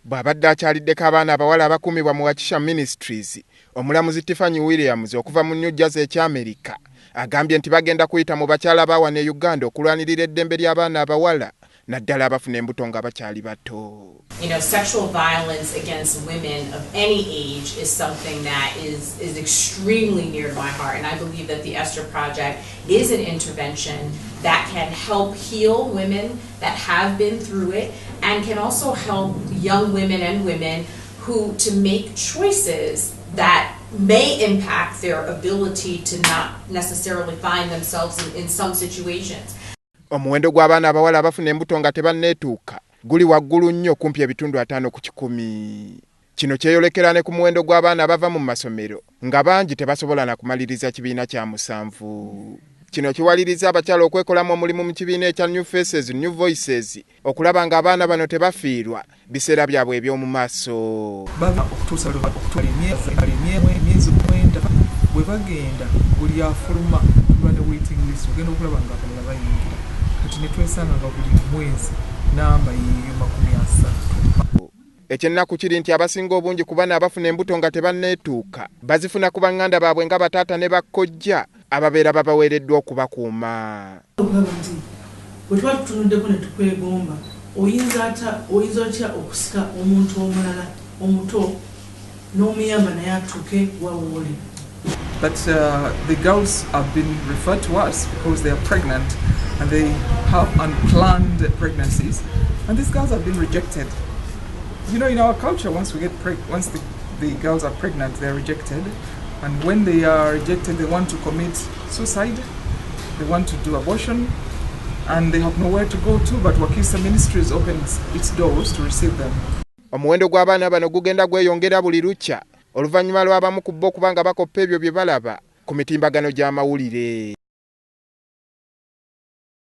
Bw'abadde akyaliddeko abaana abawala abakuumibwa mu Wakisha Ministries, omulamuzi Tiffany Williams okuva mu New Jersey eky'Amerika agambye nti bagenda kuyita mu bakyala ba wano e Uganda okulwanirira eddembe ly'abaana abawala naddala abafuna embuto nga bakyali bato. You know, sexual violence against women of any age is something that is extremely near to my heart, and I believe that the Esther Project is an intervention that can help heal women that have been through it and can also help young women and women who to make choices that may impact their ability to not necessarily find themselves in some situations. Omuwendo gw'abaana abawala abafuna embuto nga tebanneetuuka guli waggulu nnyo kumpi ebitundu 5 ku 100. Kino kyeyolekera ne ku muwendo gw'abaana abava mu masomero nga bangi tebasobola na kumaliriza kibiina kya 7. Kino kiwaliriza abakyala okwekolamu omulimu mu kibiina ekya New Faces, New Voices okulaba nga abaana bano tebafiirwa biseera byabwe eby'omu maaso. Okutuusa emyezi 9 bwe bagenda buli afuluma ne waiting list ogenda okulaba nga abalala bayingira kati ne twesanga nga buli mwezi namba yeeyo 30. Ekyennaku kiri nti abasinga obungi ku baana abafuna embuto nga tebanneetuuka bazifuna ku banganda baabwe nga bataata ne bakkojja ababeera babaweereddwa okubakuuma. Bwe tuba tutunuddeko ne tukwegomba oyinza otya okusika omuntu omulala omuto n'omuyamba naye atuuke wawoole. But the girls have been referred to us because they are pregnant and they have unplanned pregnancies, and these girls have been rejected. You know, in our culture, once the girls are pregnant, they are rejected, and when they are rejected, they want to commit suicide, they want to do abortion, and they have nowhere to go to. But Wakisha Ministries opens its doors to receive them. Omuwendo gw'abaana bano gugenda gweyongera buli lukya oluvannyuma lw'abamu ku bo kubanga bakoppa ebyo bye balaba ku mitimbagano gy'amawulire.